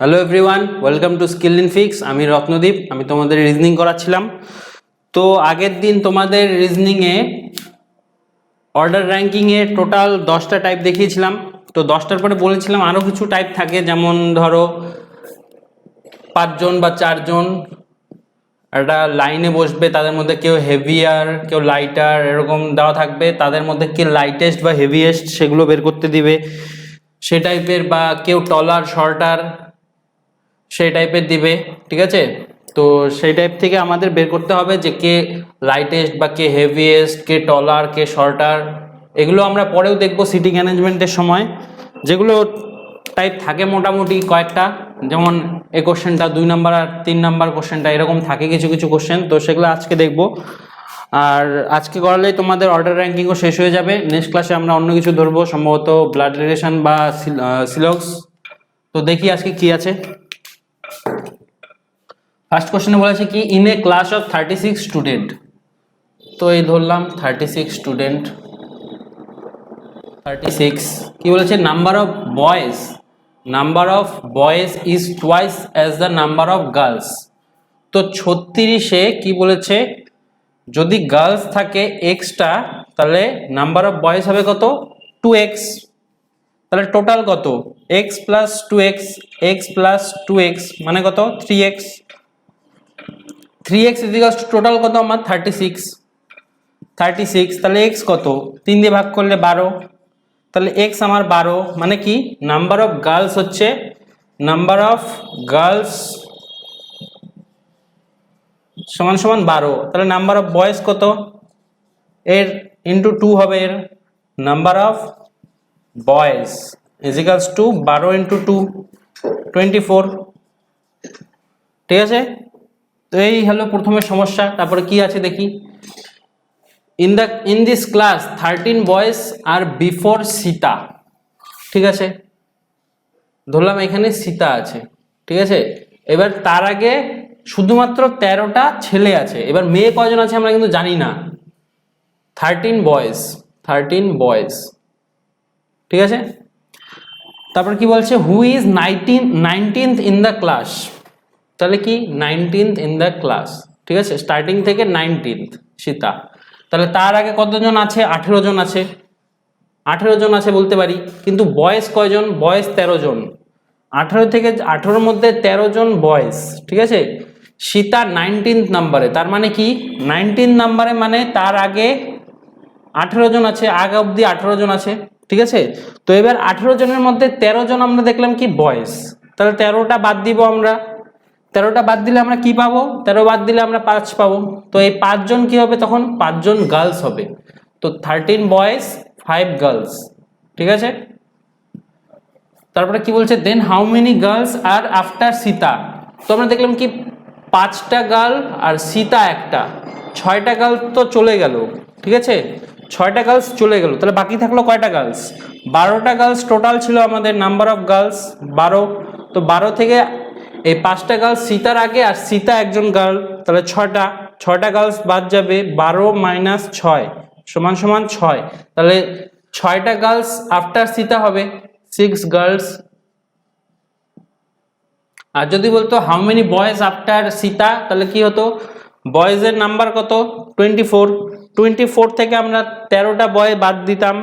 Hello everyone, welcome to skill in fix. আমি রত্নদীপ, আমি তোমাদের রিজনিং করাচ্ছিলাম। তো আগের দিন তোমাদের রিজনিংয়ে অর্ডার র্যাঙ্কিংয়ে টোটাল 10টা টাইপ দেখিয়েছিলাম। তো 10টার পরে বলেছিলাম আরও কিছু টাইপ থাকে, যেমন ধরো 5জন বা 4জন একটা লাইনে বসবে, তাদের মধ্যে কেউ হেভিয়ার কেউ লাইটার এরকম দেওয়া থাকবে, তাদের মধ্যে কে লাইটেস্ট বা হেভিয়েস্ট সেগুলো বের করতে দিবে সে টাইপের, বা কেউ টলার শর্টার সেই টাইপের দিবে। ঠিক আছে, তো সেই টাইপ থেকে আমাদের বের করতে হবে যে কে লাইটেস্ট বা কে হেভিয়েস্ট, কে টলার, কে শর্টার। এগুলো আমরা পরেও দেখব সিটি ম্যানেজমেন্টের সময়, যেগুলো টাইপ থাকে মোটামুটি কয়েকটা, যেমন এই কোশ্চেনটা 2 নাম্বার আর 3 নাম্বার কোশ্চেনটা এরকম থাকে কিছু কিছু কোশ্চেন। তো সেগুলো আজকে দেখব, আর আজকে করালেই তোমাদের অর্ডার র্যাঙ্কিংও শেষ হয়ে যাবে। নেক্সট ক্লাসে আমরা অন্য কিছু ধরবো, সম্ভবত ব্লাড রিলেশন বা সিলক্স। তো দেখি আজকে কি আছে। ফার্স্ট কোশ্চেনে বলেছে কি, in a class of 36 student. তো এই ধরলাম 36 স্টুডেন্ট, 36 কি বলেছে, number of boys is twice as the number of girls. তো 36-এ কি বলেছে, যদি গার্লস থাকে এক্সটা, তাহলে নাম্বার অফ বয়েজ হবে কত, 2x। তাহলে টোটাল কত, x plus 2x, x plus 2x মানে কত, 3x। 3x ইজিক্যালস টু টোটাল কত আমার 36। তাহলে x কত, 3 দিয়ে ভাগ করলে 12, তাহলে x আমার 12, মানে কি নাম্বার অফ গার্লস হচ্ছে, নাম্বার অফ গার্লস সমান সমান 12। তাহলে নাম্বার অফ বয়েজ কত, এর ইন্টু 2 হবে, এর number of boys is equals to 12 into 2 24। ঠিক আছে, তো এই হলো প্রথমে সমস্যা। তারপরে কি আছে দেখি, in this class 13 boys are before Sita. ঠিক আছে, ধরলাম এখানে সীতা আছে। ঠিক আছে, এবার তার আগে শুধুমাত্র 13টা ছেলে আছে, এবার মেয়ে কয়জন আছে আমরা কিন্তু জানি না। 13 বয়েজ। ঠিক আছে, তারপর কি বলছে, who is 19th in the class. তাহলে কি 19th ইন দ্য ক্লাস। ঠিক আছে, স্টার্টিং থেকে 19th সীতা। তাহলে তার আগে কতজন আছে, 18 জন আছে। 18 জন আছে বলতে পারি, কিন্তু বয়েজ কয়জন, বয়েজ 13 জন। 18 থেকে 18-র মধ্যে 13 জন বয়েজ। ঠিক আছে, সীতা 19th নাম্বারে, তার মানে কি 19th নাম্বারে মানে তার আগে 18 জন আছে, আগে অবধি 18 জন আছে। ঠিক আছে, তো এবার 18 জনের মধ্যে 13 জন আমরা দেখলাম কি বয়েজ, তাহলে 13টা বাদ দিব আমরা। 13টা বাদ দিলে আমরা কি পাবো, 13 বাদ দিলে আমরা 5 পাবো। তো এই 5 জন কি হবে, তখন 5 জন গার্লস হবে। তো 13 বয়েজ 5 গার্লস। ঠিক আছে, তারপরে কি বলছে, then how many girls are after Sita. তো আমরা দেখলাম কি 5টা গার্ল আর সীতা একটা, 6টা গার্ল তো চলে গেল। ঠিক আছে, 6টা গার্লস চলে গেল, তাহলে বাকি থাকলো কয়টা গার্লস, 12টা গার্লস টোটাল ছিল আমাদের নাম্বার অফ গার্লস 12। তো 12 থেকে এই 5টা গার্লস সীতার আগে আর সীতা একজন গার্ল, তাহলে 6টা গার্লস বাদ যাবে, 12 মাইনাস 6 সমান সমান 6। তাহলে 6টা গার্লস আফটার সীতা হবে 6 গার্লস। আর যদি বলতো how many boys after Sita, তাহলে কি হতো, বয়েজের নাম্বার কত 24। 24 থেকে আমরা 13টা বয় বাদ দিতাম,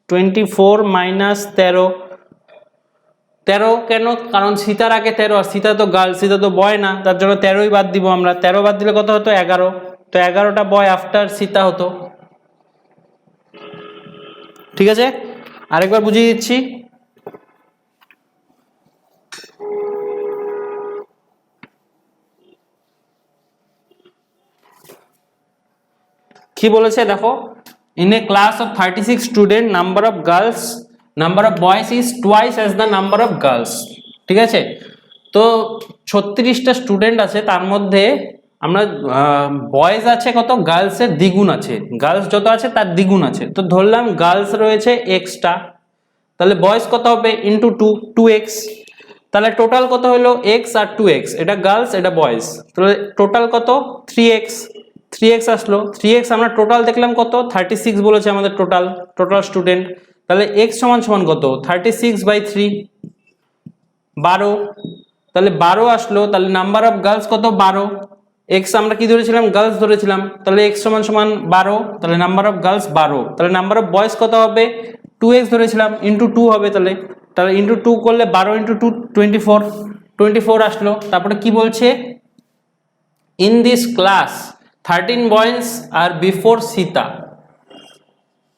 24 মাইনাস 13। 13 কেন, কারণ সীতার আগে 13, আর সীতা তো গার্ল, সীতা তো বয় না, তার জন্য 13ই বাদ দিব আমরা। 13 বাদ দিলে কত হতো 11। তো 11টা বয় আফটার সীতা হতো। ঠিক আছে, আরেকবার বুঝিয়ে দিচ্ছি। কি বলেছে দেখো, in a class of 36 student number of boys is twice as the number of girls. ঠিক আছে, তো 36টা স্টুডেন্ট আছে, তার মধ্যে আমরা বয়েজ আছে কত, গার্লসের দ্বিগুণ আছে, গার্লস যত আছে তার দ্বিগুণ আছে। তো ধরলাম গার্লস রয়েছে এক্সটা, তাহলে বয়েজ কত হবে ইন্টু 2x। তাহলে টোটাল কত হলো, এক্স আর 2x, এটা গার্লস এটা বয়েজ, তাহলে টোটাল কত 3x আসলো। 3x আমরা টোটাল দেখলাম কত, 36 বলেছে আমাদের টোটাল স্টুডেন্ট। তাহলে x সমান সমান কত, 36/3 12। তাহলে 12 আসলো, তাহলে নাম্বার অফ গার্লস কত 12, এক্স আমরা কি ধরেছিলাম গার্লস ধরেছিলাম, তাহলে এক্স সমান সমান 12, তাহলে নাম্বার অফ গার্লস 12, তাহলে নাম্বার অফ বয়েজ কত হবে 2x ধরেছিলাম ইন্টু 2 হবে, তাহলে তাহলে ইন্টু 2 করলে 12 ইন্টু 2 24 আসলো। তারপরে কি বলছে in this class 13 boys are before Sita,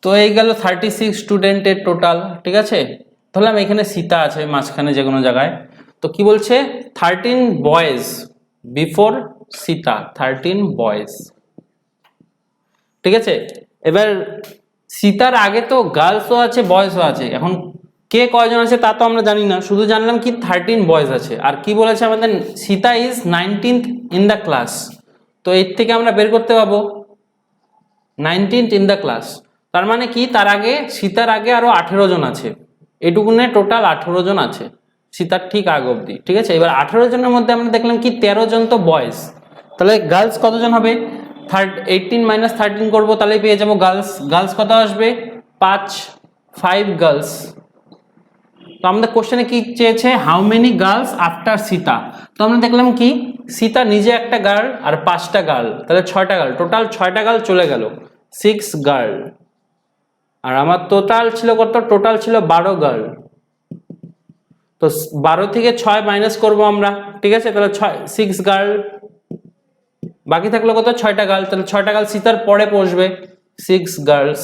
তো এই গেল 36 স্টুডেন্টের টোটাল, ঠিক আছে। ধরলাম এখানে সীতা আছে মাঝখানে যে কোনো জায়গায়, তো কি বলছে 13 বয়েজ বিফোর সীতা, 13 বয়েজ, ঠিক আছে। এবার সীতার আগে তো গার্লসও আছে বয়েজও আছে, এখন কে কয়জন আছে তা তো আমরা জানি না, শুধু জানলাম কি 13 বয়েজ আছে। আর কি বলেছে আমাদের Sita is 19th in the class, তো এর থেকে আমরা বের করতে পাবো 19th ইন দ্য ক্লাস, তার মানে কি তার আগে সীতার আগে আরো 18 জন আছে, এটুকুনে টোটাল 18 জন আছে সীতার ঠিক আগে অবধি, ঠিক আছে। এবার 18 জনের মধ্যে আমরা দেখলাম কি 13 জন তো বয়েজ, তাহলে গার্লস কতজন হবে 18 মাইনাস 13 করবো, তাহলে পেয়ে যাবো গার্লস, গার্লস কত আসবে 5 গার্লস। তো আমাদের কোশ্চেনে কি চেয়েছে how many girls after Sita, তো আমরা দেখলাম কি সীতা নিজে একটা গার্ল আর 5টা গার্ল, তাহলে 6টা গার্ল, টোটাল 6টা গার্ল চলে গেল 6 গার্ল, আর আমার টোটাল ছিল কত, টোটাল ছিল 12 গার্ল, তো 12 থেকে 6 মাইনাস করবো আমরা, ঠিক আছে, তাহলে 6 গার্ল, বাকি থাকলো কত 6টা গার্ল, তাহলে 6টা গার্ল সীতার পরে বসবে 6 গার্লস,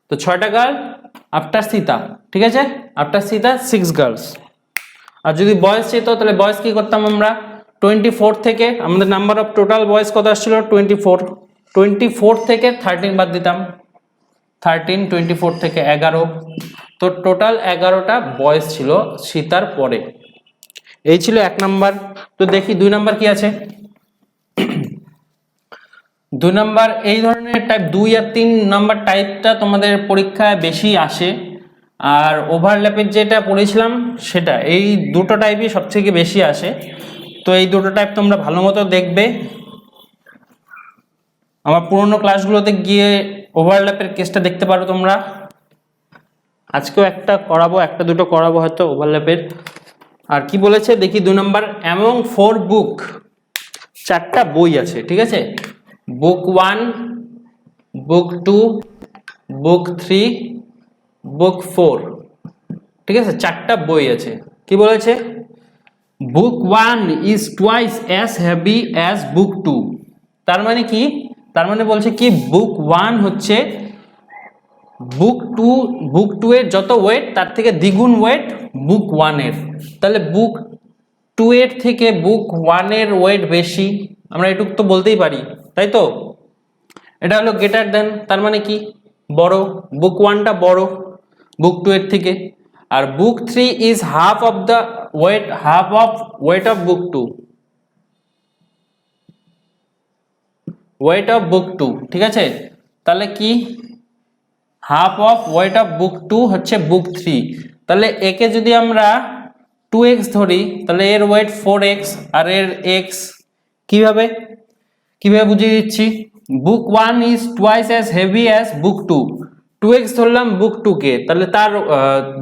তো 6টা গার্ল আফটার সীতা, ঠিক আছে, আফটার সীতা 6 গার্লস। আর যদি বয়েজ চেত তাহলে বয়েজ কি করতাম আমরা 24 থেকে, আমাদের নাম্বার অফ টোটাল বয়েজ কত আসছিল 24 থেকে 13 বাদ দিতাম, 13 24 থেকে 11, তো টোটাল 11টা বয়েজ ছিল সীতার পরে। এই ছিল 1 নাম্বার। তো দেখি 2 নাম্বার কি আছে। 2 নাম্বার এই ধরনের টাইপ 2 আর 3 নাম্বার টাইপটা তোমাদের পরীক্ষায় বেশি আসে, আর ওভারল্যাপের যেটা পড়েছিলাম সেটা, এই দুটো টাইপই সবথেকে বেশি আসে। তো এই দুটো টাইপ তোমরা ভালো মতো দেখবে, আমার পুরোনো ক্লাসগুলোতে গিয়ে ওভারল্যাপের কেসটা দেখতে পারো তোমরা, আজকেও একটা করাবো, একটা দুটো করাবো হয়তো ওভারল্যাপের। আর কি বলেছে দেখি 2 নাম্বার, অ্যামং 4 বুক, 4টা বই আছে, ঠিক আছে, বুক 1, বুক 2, বুক 3, বুক 4, ঠিক আছে, 4টা বই আছে। কি বলেছে book 1 is twice as heavy as book 2, তার মানে কি, তার মানে বলছে কি বুক 1 হচ্ছে বুক 2 এর যত ওয়েট তার থেকে দ্বিগুণ ওয়েট বুক 1 এর, তাহলে বুক 2 এর থেকে বুক 1 এর ওয়েট বেশি, আমরা এটুকু তো বলতেই পারি, তাই তো। এটা হলো গ্রেটার দেন, তার মানে কি বড়, বুক 1টা বড় বুক 2 এর থেকে, আর বুক 3 is half of weight of book 2, weight of book 2, ঠিক আছে, তাহলে কি half of weight of book 2 হচ্ছে বুক 3, তাহলে একে যদি আমরা 2x ধরি তাহলে এর ওয়েট 4x আর এর x, কিভাবে বুঝিয়ে দিচ্ছি, বুক 1 is twice as heavy as book 2, 2x ধরলাম বুক 2 কে, তাহলে তার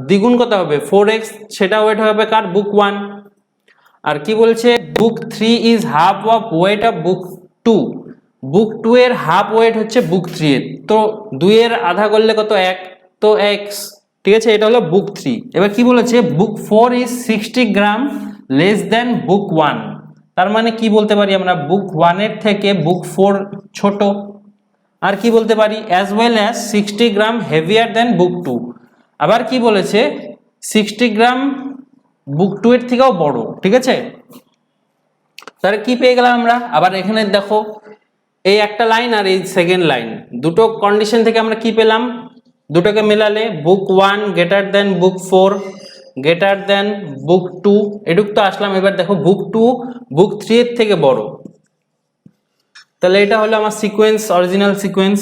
দ্বিগুণ কত হবে 4x, সেটা ওয়েট হবে কার বুক 1। আর কি বলছে বুক 3 is half of weight of book 2, বুক 2 এর হাফ ওয়েট হচ্ছে বুক 3 এর, তো 2 এর আধা করলে কত 1, তো x, ঠিক আছে, এটা হলো বুক 3। এবার কি বলেছে বুক 4 ইজ 60 গ্রাম লেস দেন বুক 1, তার মানে কি বলতে পারি আমরা বুক 1 এর থেকে বুক 4 ছোট। আর কি বলতে পারি অ্যাজ ওয়েল অ্যাজ 60 গ্রাম হেভিয়ার দেন বুক 2, আবার কি বলেছে 60 গ্রাম বুক 2 এর থেকেও বড়, ঠিক আছে। তাহলে কি পেয়ে গেলাম আমরা, আবার এখানে দেখো এই একটা লাইন আর এই সেকেন্ড লাইন, দুটো কন্ডিশন থেকে আমরা কি পেলাম, দুটোকে মেলালে বুক 1 গ্রেটার দেন বুক 4 গ্রেটার দেন বুক 2, এটুক তো আসলাম। এবার দেখো বুক 2 বুক 3 এর থেকে বড়, তাহলে এটা হলো আমার সিকোয়েন্স, অরিজিনাল সিকোয়েন্স।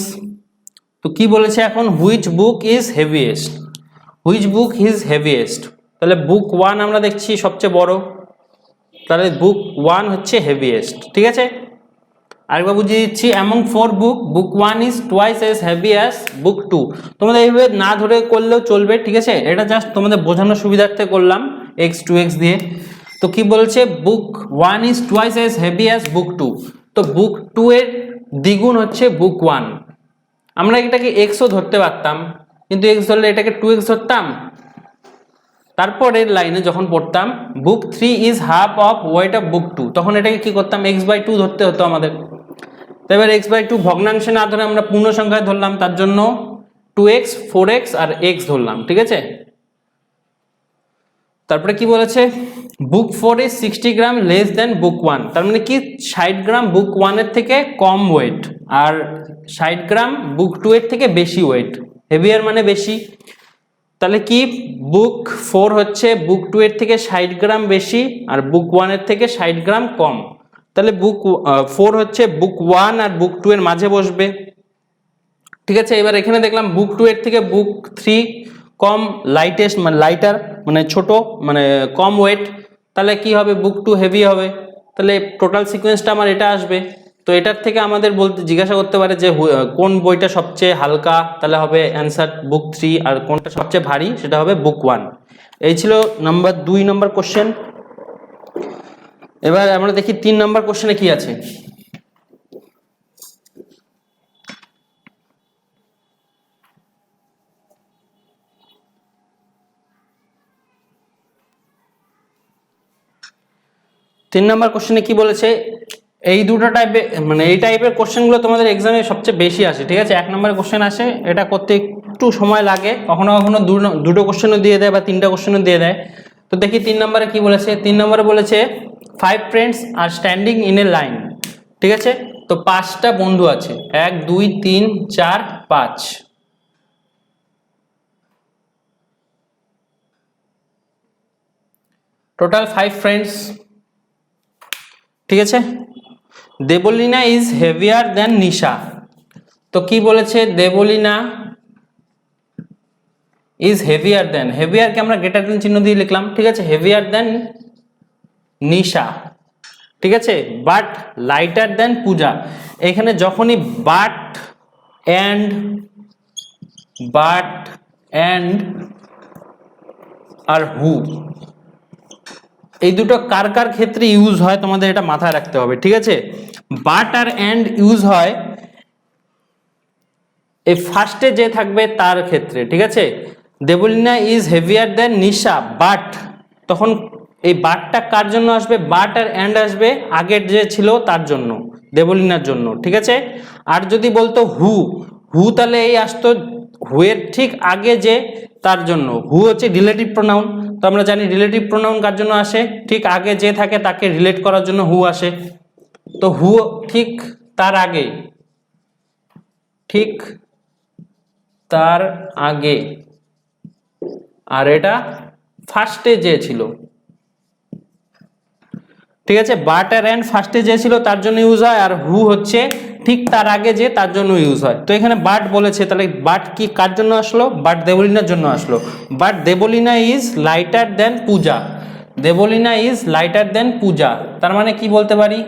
তো কি বলেছে এখন হুইচ বুক ইজ হেভিয়েস্ট, তাহলে বুক 1 আমরা দেখছি সবচেয়ে বড়, তাহলে বুক 1 হচ্ছে হেভিয়েস্ট, ঠিক আছে। আরেকবার বুঝিয়ে দিচ্ছি, among 4 book 1 is twice as heavy as book 2, তোমাদের এইভাবে না ধরে করলেও চলবে, ঠিক আছে, এটা জাস্ট তোমাদের বোঝানোর সুবিধার্থে করলাম x 2x দিয়ে। তো কি বলছে book 1 is twice as heavy as book 2, তো বুক 2 এর দ্বিগুণ হচ্ছে বুক 1। আমরা এটাকে এক্সও ধরতে পারতাম, কিন্তু এক্স ধরলে এটাকে 2x ধরতাম। তারপরের লাইনে যখন পড়তাম বুক 3 is half of weight of book 2, তখন এটাকে কি করতাম x/2 ধরতে হতো আমাদের। তো এবার x/2 ভগ্নাংশে না ধরে আমরা পূর্ণ সংখ্যায় ধরলাম, তার জন্য 2x 4x আর x ধরলাম, ঠিক আছে। তারপরে কি বলেছে বুক 4 ইজ 60 গ্রাম লেস দেন বুক 1, তার মানে কি 60 গ্রাম বুক 1 এর থেকে কম ওয়েট আর 60 গ্রাম বুক 2 এর থেকে বেশি ওয়েট, হেভিয়ার মানে বেশি। তাহলে কি বুক 4 হচ্ছে বুক 2 এর থেকে 60 গ্রাম বেশি আর বুক 1 এর থেকে 60 গ্রাম কম। তাহলে বুক 4 হচ্ছে বুক 1 আর বুক 2 এর মাঝে বসবে, ঠিক আছে। এবার এখানে দেখলাম বুক 2 এর থেকে বুক 3 কম লাইটেস্ট মানে লাইটার মানে ছোট মানে কম ওয়েট, তাহলে কি হবে বুক 2 হেভি হবে। তাহলে টোটাল সিকোয়েন্সটা আমার এটা আসবে। তো এটার থেকে আমাদের বলতে জিজ্ঞাসা করতে পারে যে কোন বইটা সবচেয়ে হালকা, তাহলে হবে অ্যান্সার বুক 3, আর কোনটা সবচেয়ে ভারী সেটা হবে বুক 1। এই ছিল নাম্বার 2 নম্বর কোশ্চেন। এবার আমরা দেখি 3 নম্বর কোশ্চেনে কি আছে। তিন নম্বর কোশ্চেনে কি বলেছে, এই দুটো টাইপে মানে এই টাইপের কোশ্চেনগুলো তোমাদের এক্সামে সবচেয়ে বেশি আসে, ঠিক আছে। 1 নম্বরের কোশ্চেন আসে, এটা করতে একটু সময় লাগে, কখনো কখনো দুটো কোশ্চেনও দিয়ে দেয় বা 3টা কোশ্চেনও দিয়ে দেয়। তো দেখি 3 নম্বরে কি বলেছে। 3 নম্বরে বলেছে 5 friends are standing in a line, ঠিক আছে। তো 5টা বন্ধু আছে, 1 2 3 4 5, টোটাল 5 ফ্রেন্ডস, ঠিক আছে। Deblina is heavier than Nisha, তো কি বলেছে দেবলিনা ইজ হেভিয়ার দেন, হেভিয়ারকে আমরা গ্রেটার দেন চিহ্ন দিয়ে লিখলাম, ঠিক আছে। হেভিয়ার দেন নিশা, ঠিক আছে। বাট লাইটার দেন পূজা, এখানে যখনই বাট অ্যান্ড আর হু এই দুটো কার কার ক্ষেত্রে ইউজ হয় তোমাদের এটা মাথায় রাখতে হবে, ঠিক আছে। বাট আর অ্যান্ড ইউজ হয় এই ফার্স্টে যে থাকবে তার ক্ষেত্রে, ঠিক আছে। Deblina is heavier than Nisha but, তখন এই বাটটা কার জন্য আসবে, বাট আর অ্যান্ড আসবে আগের যে ছিল তার জন্য, দেবলিনার জন্য, ঠিক আছে। আর যদি বলতো হু তাহলে এই আসতো হুয়ের ঠিক আগে যে তার জন্য, হু হচ্ছে রিলেটিভ প্রোনাউন, তো আমরা জানি রিলেটিভ প্রোনাউন কার জন্য আসে, ঠিক আগে যে থাকে তাকে রিলেট করার জন্য হু আসে। তো হু ঠিক তার আগে, ঠিক তার আগে, আর এটা ফার্স্টে যে ছিল, ঠিক আছে। বাট আর অ্যান্ড ফার্স্টে যে ছিল তার জন্য ইউজ হয়, আর হু হচ্ছে ঠিক তার আগে যে তার জন্য ইউজ হয়। তো এখানে বাট বলেছে, তাহলে বাট কি কার জন্য আসলো, বাট দেবলিনার জন্য আসলো। But Debalina is lighter than Puja, Debalina is lighter than Puja, তার মানে কি বলতে পারি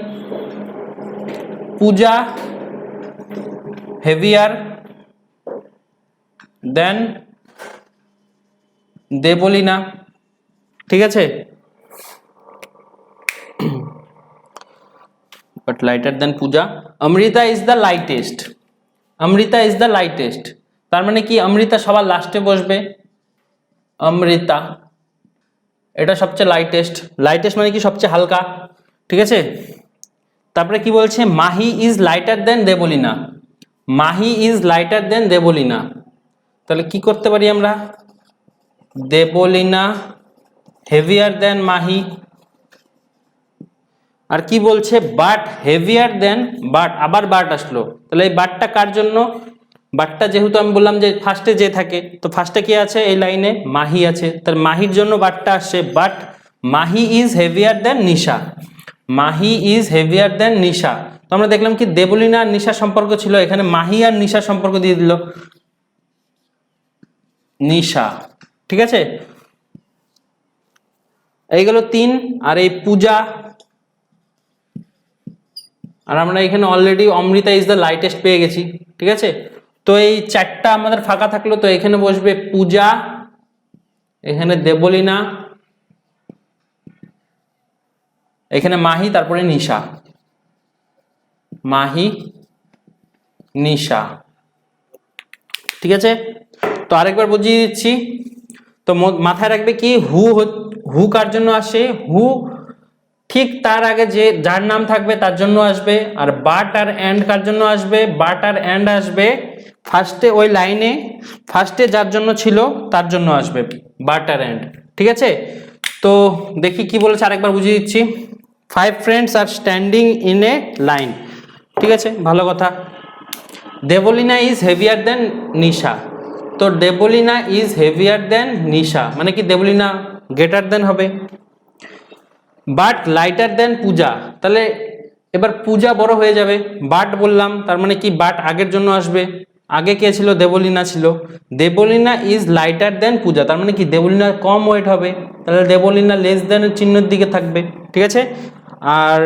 পূজা হেভিয়ার দেন দেবলিনা, ঠিক আছে। but lighter than Pooja. Amrita is the lightest, Amrita is the lightest, তার মানে কি অমৃতা সবার লাস্টে বসবে, অমৃতা এটা সবচেয়ে লাইটেস্ট, লাইটেস্ট মানে কি সবচেয়ে হালকা, ঠিক আছে। তারপরে কি বলছে Mahi is lighter than Debalina, Mahi is lighter than Debalina, তাহলে কি করতে পারি আমরা, দেবলিনা হেভিয়ার দেন মাহি। আর কি বলছে বাট হেভিয়ার দেন, বাট আবার বাট আসলো, তাহলে এই বাটটা কার জন্য, বাটটা যেহেতু আমি বললাম যে ফার্স্টে যে থাকে, তো ফার্স্টে কি আছে এই লাইনে মাহি আছে, তাহলে মাহির জন্য বাটটা আসছে, but Mahi is heavier than Nisha, Mahi is heavier than Nisha. তো আমরা দেখলাম কি দেবলিনা আর নিশা সম্পর্ক ছিল, এখানে মাহি আর নিশা সম্পর্ক দিয়ে দিল নিশা, ঠিক আছে। এইগুলো 3, আর এই পূজা, আর আমরা এখানে already Amrita is the lightest পেয়ে গেছি, ঠিক আছে। তো এই 4টা আমাদের ফাঁকা থাকলো, তো এখানে বসবে পূজা, এখানে দেবলিনা, এখানে মাহি তারপরে নিশা, মাহি নিশা। ঠিক আছে, তো আরেকবার বুঝিয়ে দিচ্ছি। তো মাথায় রাখবে কি, হু কার জন্য আসে, হু ঠিক তার আগে যে যার নাম থাকবে তার জন্য আসবে। আর বাট আর এন্ড কার জন্য আসবে, বাট আর এন্ড আসবে ফার্স্টে, ওই লাইনে ফার্স্টে যার জন্য ছিল তার জন্য আসবে বাট আর এন্ড। ঠিক আছে, তো দেখি কি বলেছে, আরেকবার বুঝিয়ে দিচ্ছি। 5 friends are standing in a line. ঠিক আছে, ভালো কথা। Deblina is heavier than Nisha. তো Deblina is heavier than Nisha মানে কি, দেবলিনা গ্রেটার দেন হবে। বাট লাইটার দেন পূজা, তাহলে এবার পূজা বড় হয়ে যাবে। বাট বললাম তার মানে কি, বাট আগের জন্য আসবে, আগে কে ছিল, দেবলিনা ছিল। Deblina is lighter than Puja, তার মানে কি দেবলিনা কম ওয়েট হবে, তাহলে দেবলিনা লেস দেনের চিহ্নের দিকে থাকবে। ঠিক আছে, আর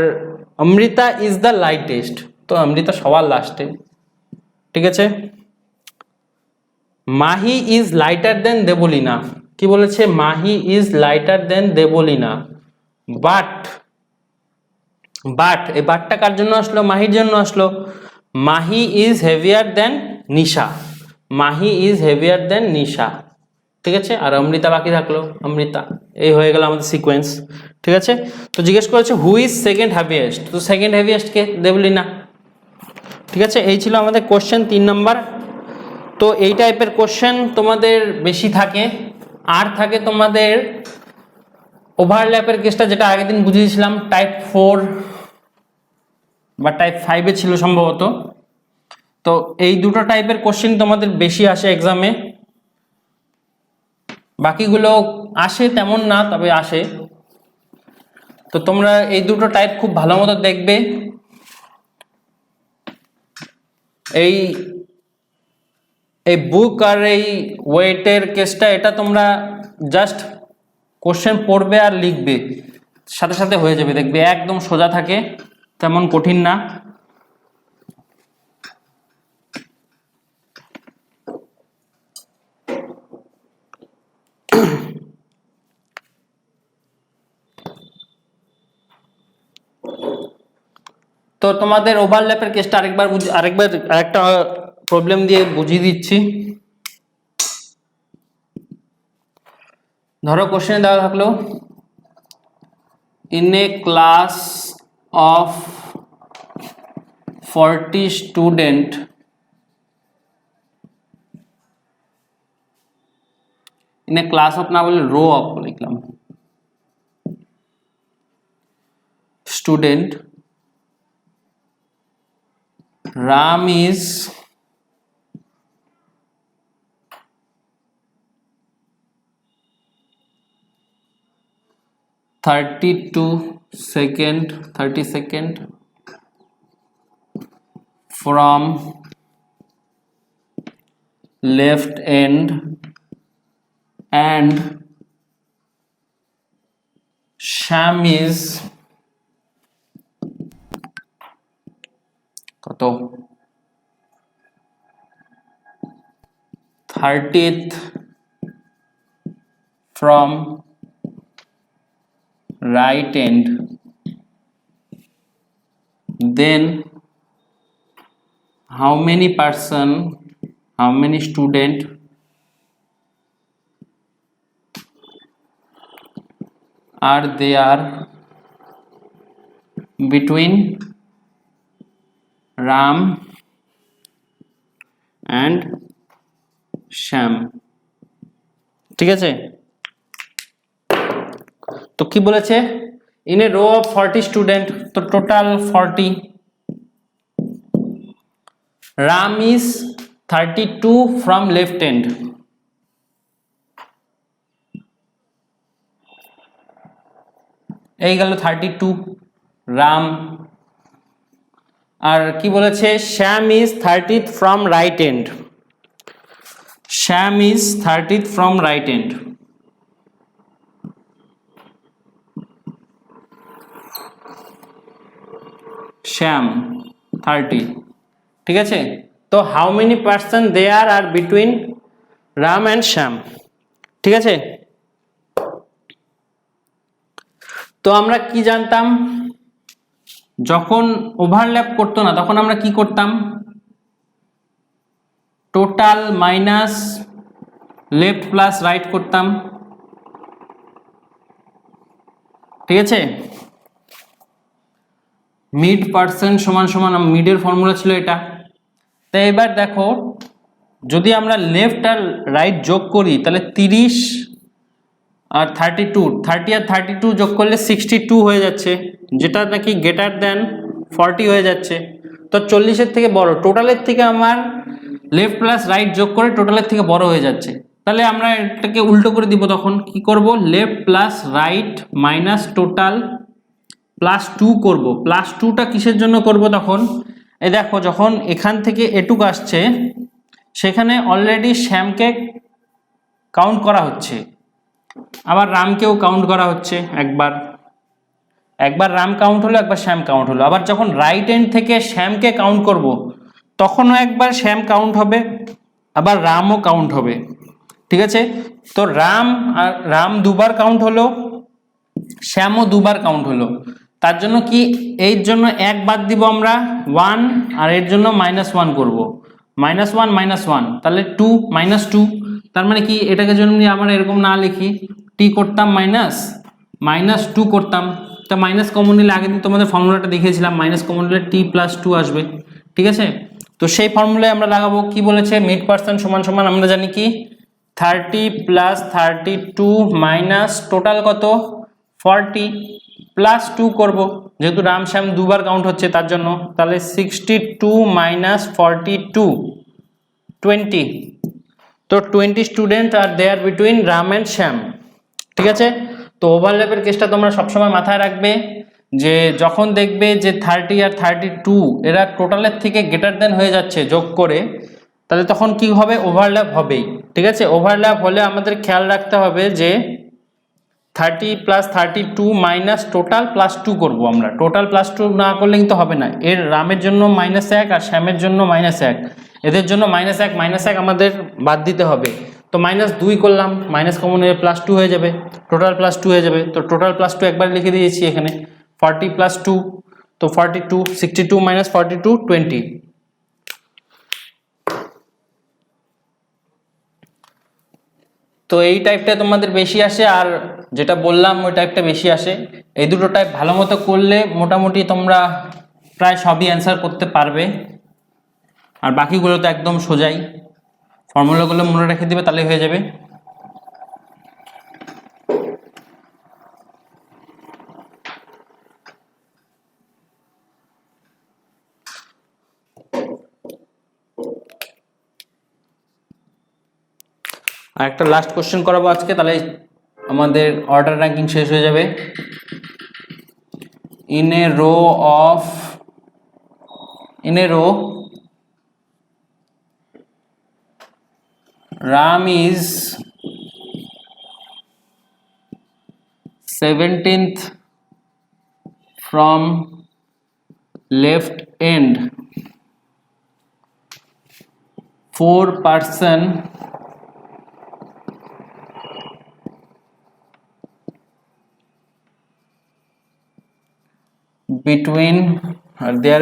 অমৃতা ইজ দ্য লাইটেস্ট, তো অমৃতা সবার লাস্টে। ঠিক আছে, Mahi is lighter than Debalina, কি বলেছে, Mahi is lighter than Debalina. But, but এই বাটটা কার জন্য আসলো, মাহির জন্য আসলো। Mahi is heavier than Nisha, Mahi is heavier than Nisha. ঠিক আছে, আর অমৃতা বাকি থাকলো, অমৃতা। এই হয়ে গেল আমাদের সিকোয়েন্স। ঠিক আছে, তো জিজ্ঞেস করেছে হু ইজ সেকেন্ড হ্যাভিয়েস্ট, তো সেকেন্ড হ্যাভিয়েস্ট কে, দেবলিনা। ঠিক আছে, এই ছিল আমাদের কোশ্চেন 3 নম্বর। তো এই টাইপের কোশ্চেন তোমাদের বেশি থাকে। আর থাকে তোমাদের ওভারল্যাপের কেসটা, যেটা আগের দিন বুঝিয়েছিলাম, টাইপ 4 বা টাইপ 5 ছিল সম্ভবত। তো এই দুটো টাইপের কোশ্চেন তোমাদের বেশি আসে এক্সামে, বাকিগুলো আসে তেমন না, তবে আসে। তো তোমরা এই দুটো টাইপ খুব ভালো মতো দেখবে। এই বুক আর এই ওয়েটের কেসটা, এটা তোমরা জাস্ট কোশ্চেন পড়বে আর লিখবে, সাথে সাথে হয়ে যাবে, দেখবে একদম সোজা থাকে, তেমন কঠিন না। তো তোমাদের ওভারল্যাপের কেসটা আরেকটা প্রবলেম দিয়ে বুঝিয়ে দিচ্ছি। ধরো কোশ্চেনে দেওয়া থাকলো, in a class of 40 student, in a class of না বলে রো অফ লিখলাম, student, Ram is thirty second from left end and Sham is কত 30th from right end, then how many student are there between Ram and Sham। ঠিক আছে, তো কি বলেছে, in a row of 40 student, তো total 40, Ram is 32 from left end, এই গেল 32 রাম। আর কি বলেছে, Shyam is 30th from right end, Shyam is 30th from right end। Shyam 30, ঠিক আছে। তো how many person there are between Ram and Shyam, ঠিক আছে। তো আমরা কি জানতাম, যখন ওভারল্যাপ করতো না তখন আমরা কি করতাম, total minus left plus right করতাম, ঠিক আছে। মিড পার্সেন্ট সমান সমান মিডের ফর্মুলা ছিল এটা। তো এবার দেখো যদি আমরা লেফট আর রাইট যোগ করি তাহলে 30 আর 32, 30 আর 32 যোগ করলে 62 হয়ে যাচ্ছে, যেটা নাকি গ্রেটার দেন 40 হয়ে যাচ্ছে। তো 40-এর থেকে বড়, টোটালের থেকে আমার লেফট প্লাস রাইট যোগ করে টোটালের থেকে বড় হয়ে যাচ্ছে। তাহলে আমরা এটাকে উল্টো করে দিব, তখন কি করব, left plus right minus total plus 2 করব। প্লাস 2টা কিসের জন্য করব, তখন এই দেখো যখন এখান থেকে এটুক আসছে সেখানে অলরেডি শ্যামকে কাউন্ট করা হচ্ছে, আবার রামকেও কাউন্ট করা হচ্ছে, একবার রাম কাউন্ট হলো, একবার শ্যাম কাউন্ট হলো। আবার যখন রাইট এন্ড থেকে শ্যামকে কাউন্ট করব তখনও একবার শ্যাম কাউন্ট হবে, আবার রামও কাউন্ট হবে, ঠিক আছে। তো রাম দুবার কাউন্ট হলো, শ্যামও দুবার কাউন্ট হলো। তার জন্য কি এর জন্য 1 বাদ দিব আমরা 1, আর এর জন্য -1 করব, -1 তাহলে 2 -2। তার মানে কি এটাকে জন্য আমরা এরকম না লিখি, টি করতাম -2 করতাম, তা মাইনাস কমন নিলে আগের দিন তোমাদের ফর্মুলাটা দেখিয়েছিলাম, মাইনাস কমন নিলে t+2 আসবে, ঠিক আছে। তো সেই ফর্মুলায় আমরা লাগাবো, কি বলেছে, মিড পার্সেন্ট সমান সমান আমরা জানি কি 30 + 32 মাইনাস টোটাল কত 40 প্লাস 2 করব, যেহেতু রাম শ্যাম দুবার কাউন্ট হচ্ছে তার জন্য, তাহলে 62 - 42 20। তো 20 student are there between Ram and Shyam, ঠিক আছে। তো ওভারল্যাপের কেসটা তোমরা সবসময় মাথায় রাখবে, যে যখন দেখবে যে 30 আর 32 এরা টোটালের থেকে গ্রেটার দেন হয়ে যাচ্ছে যোগ করে, তাহলে তখন কি হবে, ওভারল্যাপ হবেই, ঠিক আছে। ওভারল্যাপ হলে আমাদের খেয়াল রাখতে হবে যে 30 + 32 মাইনাস টোটাল +2 করব আমরা, টোটাল +2 না করলে কিন্তু হবে না। এর রামের জন্য -1 আর শ্যামের জন্য -1, এদের জন্য -1 আমাদের বাদ দিতে হবে। তো -2 করলাম, মাইনাস কমন এর +2 হয়ে যাবে, টোটাল +2 হয়ে যাবে। তো টোটাল +2 একবার লিখে দিয়েছি এখানে 40 + 2, তো 42, 62 - 42 20। তো এই টাইপটা তোমাদের বেশি আসে, আর যেটা বললাম ওই টাইপটা বেশি আসে। এই দুটো টাইপ ভালো মতো করলে মোটামুটি তোমরা প্রায় সবই অ্যান্সার করতে পারবে, আর বাকিগুলো তো একদম সোজাই, ফর্মুলাগুলো মনে রেখে দিবে তাহলে হয়ে যাবে। আর একটা লাস্ট কোশ্চেন করাবো আজকে, তাহলে আমাদের অর্ডার র্যাঙ্কিং শেষ হয়ে যাবে। in a row Ram is 17th from left end, 4%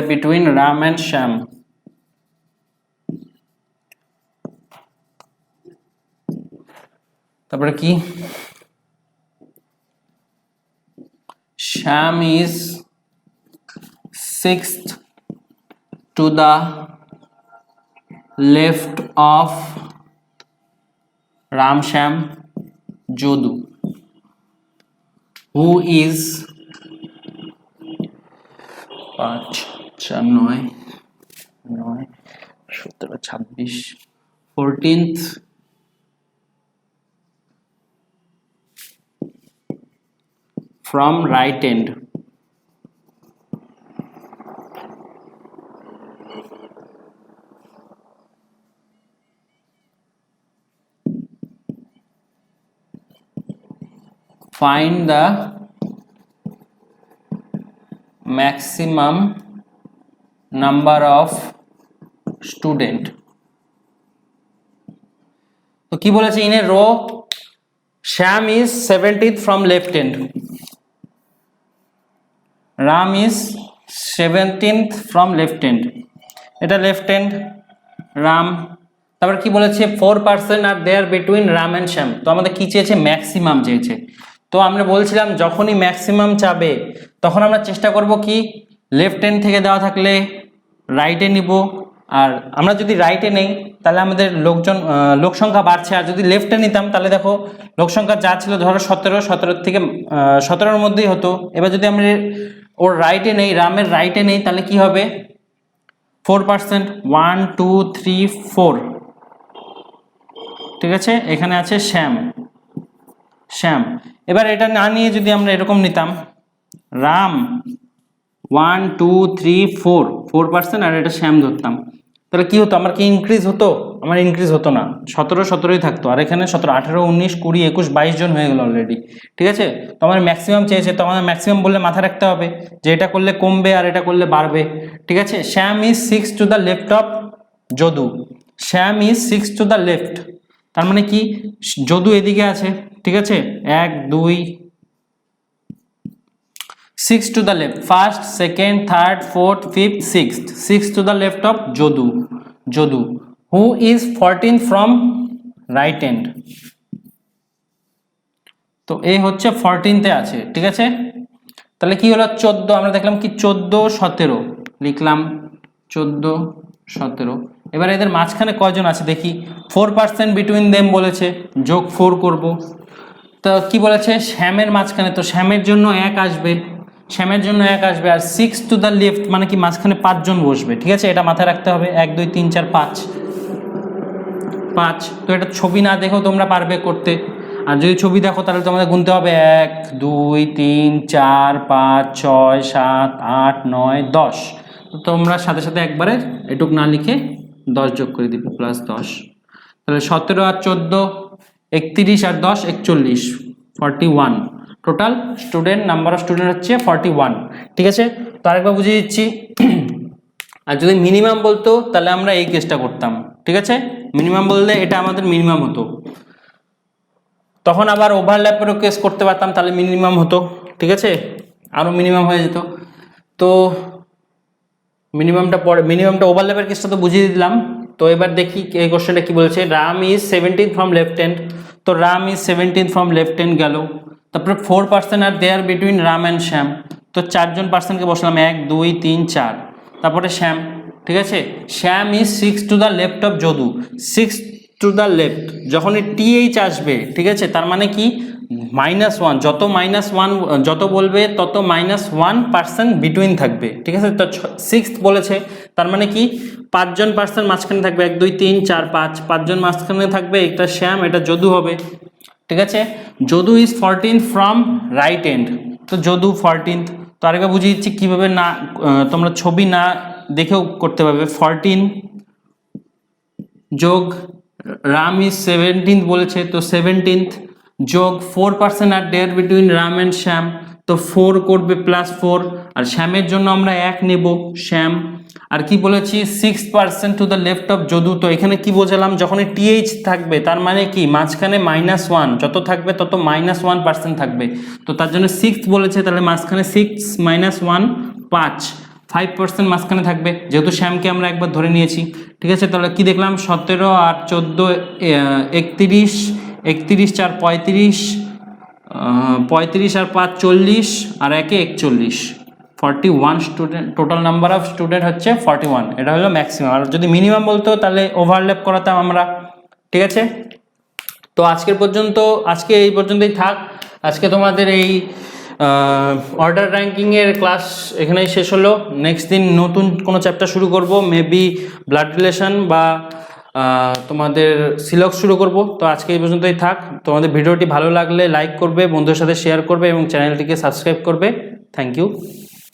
between Ram and Sham। তারপরে কি, Sham is 6th to the left of Ram Sham Jodu, who is 5 4 9 9 17 26 14th from right end। Find the maximum number of student। তো কি বলেছে, in a row Sham is 17th from left end, Ram is 17th from left hand, এটা left hand Ram. তারপর কি বলেছে 4% are there between Ram and Shyam. তো আমাদের কি চেয়েছে, ম্যাক্সিমাম চেয়েছে। তো আমরা বলছিলাম যখনই ম্যাক্সিমাম চাবে তখন আমরা চেষ্টা করব কি লেফট হ্যান্ড থেকে দেওয়া থাকলে রাইটে নিব, আর আমরা যদি রাইটে নেই তাহলে আমাদের লোক সংখ্যা বাড়ছে, আর যদি লেফটে নিতাম তাহলে দেখো লোক সংখ্যা যা ছিল ধরো 17 থেকে 17-র মধ্যেই হতো। এবার যদি আমরা ওর রাইটে নেই, রামের রাইটে নেই, তাহলে কি হবে 4%, 1 2 3 4, ঠিক আছে। এখানে আছে শ্যাম, শ্যাম। এবার এটা না নিয়ে যদি আমরা এরকম নিতাম রাম 1 2 3 4, 4% আর এটা শ্যাম ধরতাম, তাহলে কি হতো, আমার কি ইনক্রিজ হতো? আমার ইনক্রিজ হতো না, 17 থাকতো, আর এখানে 17 18 19 20 21 22 জন হয়ে গেল অলরেডি, ঠিক আছে। তো আমাদের ম্যাক্সিমাম চেয়েছে, তো আমাদের ম্যাক্সিমাম বললে মাথায় রাখতে হবে যে এটা করলে কমবে আর এটা করলে বাড়বে, ঠিক আছে। Shyam is 6 to the left of Jadu, Shyam is 6 to the left, তার মানে কি যদু এদিকে আছে, ঠিক আছে। 1 2 6 to the left, first second third fourth fifth sixth, 6 to the left of Jodu, Jodu, who is 14 from right hand। তো এই হচ্ছে 14th-এ আছে, ঠিক আছে। তাহলে কি হলো 14, আমরা দেখলাম কি 14 17 লিখলাম, 14 17। এবার এদের মাঝখানে কয়জন আছে দেখি, 4% বিটুইন দেম বলেছে, যোগ 4 করব। তো কি বলেছে শ্যামের মাঝখানে, তো শ্যামের জন্য 1 আসবে, শ্যামের জন্য 1 আসবে, আর 6 টু দ্য লেফট মানে কি মাঝখানে 5 জন বসবে, ঠিক আছে। এটা মাথায় রাখতে হবে, 1 2 3 4 5 5। তো এটা ছবি না দেখেও তোমরা পারবে করতে, আর যদি ছবি দেখো তাহলে তোমাদের গুনতে হবে 1 2 3 4 5 6 7 8 9 10। তো তোমরা সাথে সাথে একবারে এটুক না লিখে 10 যোগ করে দিবে, +10। তাহলে 17 আর 14 31 আর 10 41, 41 total student, number of student হচ্ছে 41, ঠিক আছে। তো আরেকবার বুঝিয়ে দিচ্ছি, আর যদি মিনিমাম বলতো তাহলে আমরা এই কেসটা করতাম, ঠিক আছে। মিনিমাম বললে এটা আমাদের মিনিমাম হতো, তখন আবার ওভারল্যাপেরও কেস করতে পারতাম, তাহলে মিনিমাম হতো, ঠিক আছে, আরও মিনিমাম হয়ে যেত। তো মিনিমামটা ওভারল্যাপের কেসটা তো বুঝিয়ে দিলাম। তো এবার দেখি এই কোশ্চেনটা কি বলেছে, Ram is 17 from left hand. তো Ram is 17 from left hand গেল, তারপরে 4% are there between Ram and Shyam. তো 4 জন পার্সনকে বসলাম, 1 2 3 4, তারপরে শ্যাম, ঠিক আছে। Shyam is 6 to the left of Jadu, 6 to the left, যখনই টিএইচ আসবে, ঠিক আছে, তার মানে কি -1, যত -1 যত বলবে তত -1% বিটুইন থাকবে, ঠিক আছে। তো 6th বলেছে, তার মানে কি 5 জন পার্সন মাঝখানে থাকবে, 1 2 3 4 5, 5 জন মাঝখানে থাকবে, এটা শ্যাম এটা যদু হবে, ঠিক আছে। Jadu is 14 from right end, তো যদু 14th। তো আরেকবার বুঝিয়ে দিচ্ছি কীভাবে, না তোমরা ছবি না দেখেও করতে পারবে। 14 যোগ রাম ইজ 17th বলেছে, তো 17th যোগ 4% আর dare between Ram and Shyam, তো 4 করবে +4, আর শ্যামের জন্য আমরা 1 নেব, শ্যাম। আর কি বলেছি 6% to the left of Jadu. তো এখানে কি বোঝালাম, যখন টিএইচ থাকবে তার মানে কি মাঝখানে -1 যত থাকবে তত -1% থাকবে, তো তার জন্য 6th বলেছে, তাহলে মাঝখানে 6 -1 5% মাঝখানে থাকবে, যেহেতু শ্যামকে আমরা একবার ধরে নিয়েছি, ঠিক আছে। তাহলে কি দেখলাম 17 আর 14 31, 31 4 35, 35 আর 5 40, আর 1 41, 41 student, total number of student হচ্ছে 41, এটা হলো ম্যাক্সিমাম। আর যদি মিনিমাম বলতো তাহলে ওভারল্যাপ করাতাম আমরা, ঠিক আছে। তো আজকে এই পর্যন্তই থাক। আজকে তোমাদের এই অর্ডার র্যাঙ্কিংয়ের ক্লাস এখানেই শেষ হলো। নেক্সট দিন নতুন কোনো চ্যাপ্টার শুরু করব, মেবি ব্লাড রিলেশন বা তোমাদের সিলক্স শুরু করব। তো আজকে এই পর্যন্তই থাক। তোমাদের ভিডিওটি ভালো লাগলে লাইক করবে, বন্ধুদের সাথে শেয়ার করবে এবং চ্যানেলটিকে সাবস্ক্রাইব করবে। Thank you.